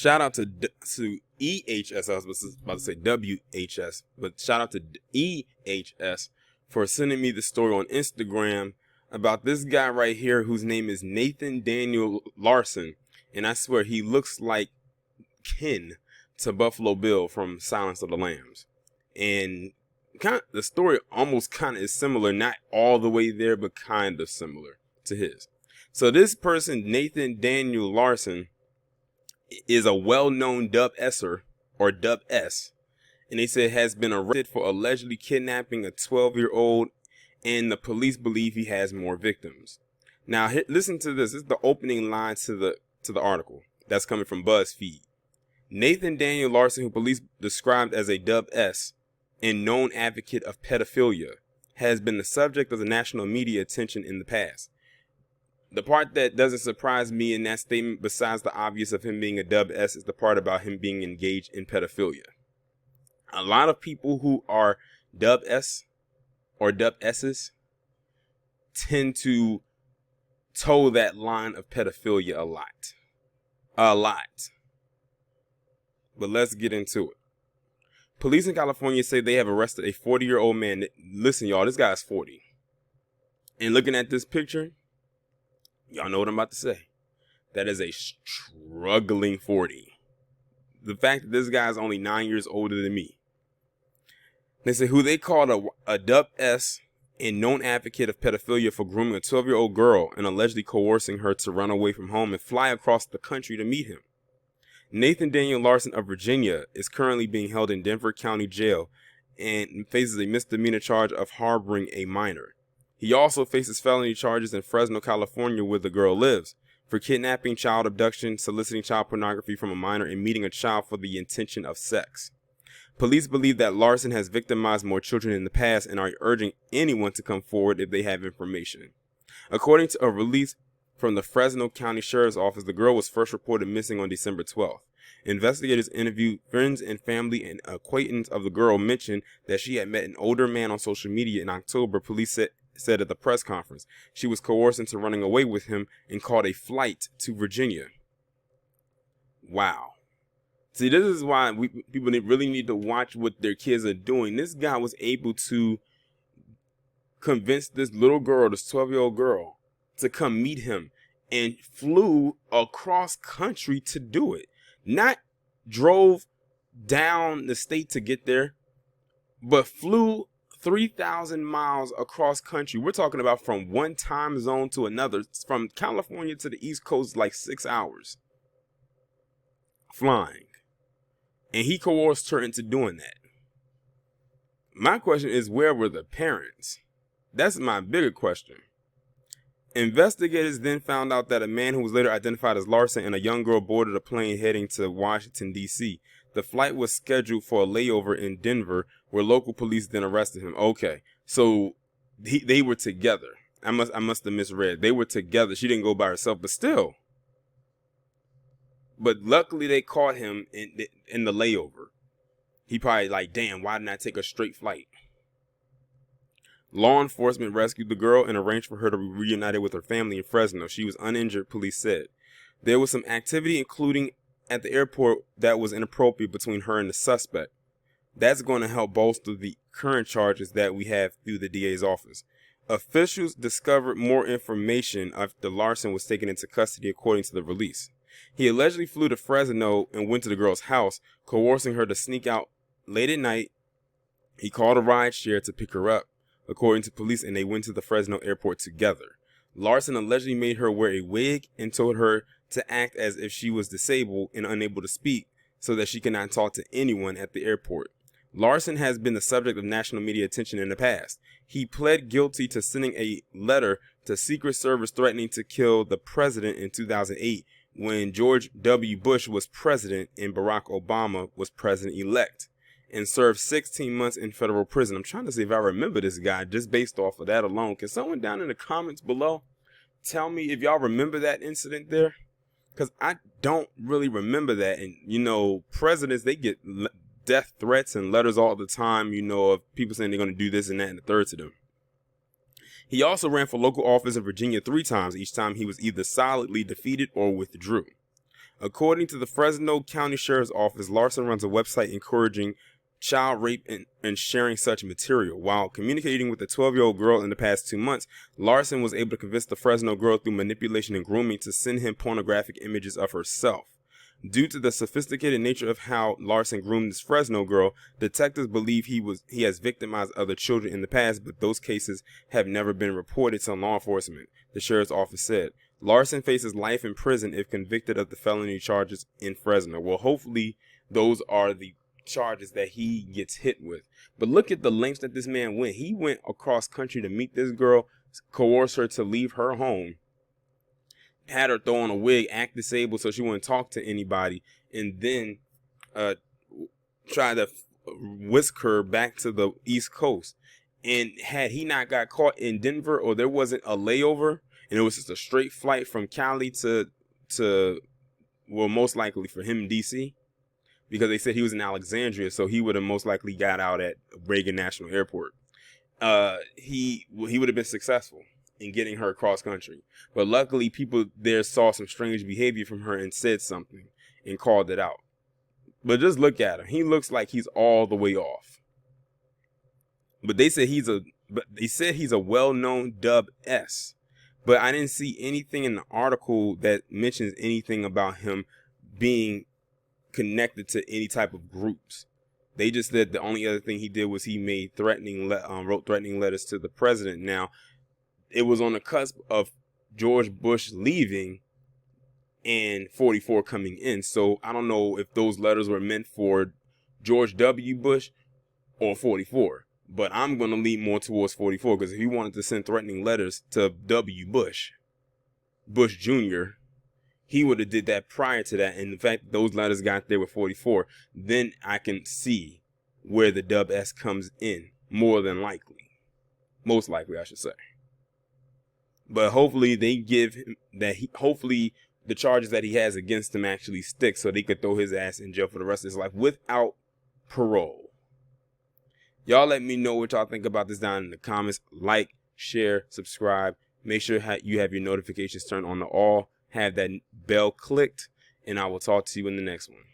Shout out to EHS. I was about to say WHS, but shout out to EHS for sending me the story on Instagram about this guy right here whose name is Nathan Daniel Larson. And I swear he looks like kin to Buffalo Bill from Silence of the Lambs. And the story almost kind of is similar, not all the way there, but kind of similar to his. So this person, Nathan Daniel Larson, is a well-known Dub S'er or Dub S, and they said has been arrested for allegedly kidnapping a 12-year-old, and the police believe he has more victims. Now, listen to this. This is the opening line to the article that's coming from BuzzFeed. Nathan Daniel Larson, who police described as a Dub S and known advocate of pedophilia, has been the subject of the national media attention in the past. The part that doesn't surprise me in that statement, besides the obvious of him being a Dub S, is the part about him being engaged in pedophilia. A lot of people who are Dub S or Dub S's tend to toe that line of pedophilia a lot. A lot. But let's get into it. Police in California say they have arrested a 40-year-old man. Listen, y'all, this guy's 40. And looking at this picture, y'all know what I'm about to say. That is a struggling 40. The fact that this guy is only 9 years older than me. They say who they called a Dub S and known advocate of pedophilia for grooming a 12-year-old girl and allegedly coercing her to run away from home and fly across the country to meet him. Nathan Daniel Larson of Virginia is currently being held in Denver County Jail and faces a misdemeanor charge of harboring a minor. He also faces felony charges in Fresno, California, where the girl lives, for kidnapping, child abduction, soliciting child pornography from a minor, and meeting a child for the intention of sex. Police believe that Larson has victimized more children in the past and are urging anyone to come forward if they have information. According to a release from the Fresno County Sheriff's Office, the girl was first reported missing on December 12th. Investigators interviewed friends and family, and acquaintance of the girl mentioned that she had met an older man on social media in October. Police said at the press conference she was coerced into running away with him and called a flight to Virginia. Wow. See, this is why people really need to watch what their kids are doing. This guy was able to convince this little girl, this 12-year-old girl, to come meet him and flew across country to do it. Not drove down the state to get there, but flew 3,000 miles across country. We're talking about from one time zone to another, from California to the East Coast, like 6 hours flying. And he coerced her into doing that. My question is, where were the parents? That's my bigger question. Investigators then found out that a man who was later identified as Larson and a young girl boarded a plane heading to Washington, D.C. The flight was scheduled for a layover in Denver, where local police then arrested him. Okay, so they were together. I must have misread. They were together. She didn't go by herself, but still. But luckily they caught him in the layover. He probably like, damn, why didn't I take a straight flight? Law enforcement rescued the girl and arranged for her to be reunited with her family in Fresno. She was uninjured, police said. There was some activity, including at the airport, that was inappropriate between her and the suspect. That's going to help bolster the current charges that we have through the DA's office. Officials discovered more information after Larson was taken into custody, according to the release. He allegedly flew to Fresno and went to the girl's house, coercing her to sneak out late at night. He called a rideshare to pick her up, according to police, and they went to the Fresno airport together. Larson allegedly made her wear a wig and told her to act as if she was disabled and unable to speak so that she could not talk to anyone at the airport. Larson has been the subject of national media attention in the past. He pled guilty to sending a letter to Secret Service threatening to kill the president in 2008 when George W. Bush was president and Barack Obama was president-elect, and served 16 months in federal prison. I'm trying to see if I remember this guy just based off of that alone. Can someone down in the comments below tell me if y'all remember that incident there? Because I don't really remember that. And, you know, presidents, they get death threats and letters all the time, you know, of people saying they're going to do this and that and the third to them. He also ran for local office in Virginia 3 times. Each time he was either solidly defeated or withdrew. According to the Fresno County Sheriff's Office, Larson runs a website encouraging child rape and sharing such material. While communicating with a 12-year-old girl in the past 2 months, Larson was able to convince the Fresno girl through manipulation and grooming to send him pornographic images of herself. Due to the sophisticated nature of how Larson groomed this Fresno girl, detectives believe he has victimized other children in the past, but those cases have never been reported to law enforcement, the sheriff's office said. Larson faces life in prison if convicted of the felony charges in Fresno. Well, hopefully those are the charges that he gets hit with. But look at the lengths that this man went. He went across country to meet this girl, coerce her to leave her home, had her throw on a wig, act disabled so she wouldn't talk to anybody, and then try to whisk her back to the East Coast. And had he not got caught in Denver, or there wasn't a layover, and it was just a straight flight from Cali to well, most likely for him, DC, because they said he was in Alexandria, so he would have most likely got out at Reagan National Airport. He would have been successful in getting her across country. But luckily, people there saw some strange behavior from her and said something and called it out. But just look at him. He looks like he's all the way off. But they said he's a well-known Dub S. But I didn't see anything in the article that mentions anything about him being connected to any type of groups. They just said the only other thing he did was he made wrote threatening letters to the president. Now, it was on the cusp of George Bush leaving and 44 coming in. So I don't know if those letters were meant for George W. Bush or 44. But I'm going to lean more towards 44, because if he wanted to send threatening letters to W. Bush Jr., he would have did that prior to that. And the fact that those letters got there with 44, then I can see where the Dub S comes in, more than likely. Most likely, I should say. But hopefully they give him that. Hopefully the charges that he has against him actually stick, so they could throw his ass in jail for the rest of his life without parole. Y'all let me know what y'all think about this down in the comments. Like, share, subscribe. Make sure you have your notifications turned on to all. Have that bell clicked. And I will talk to you in the next one.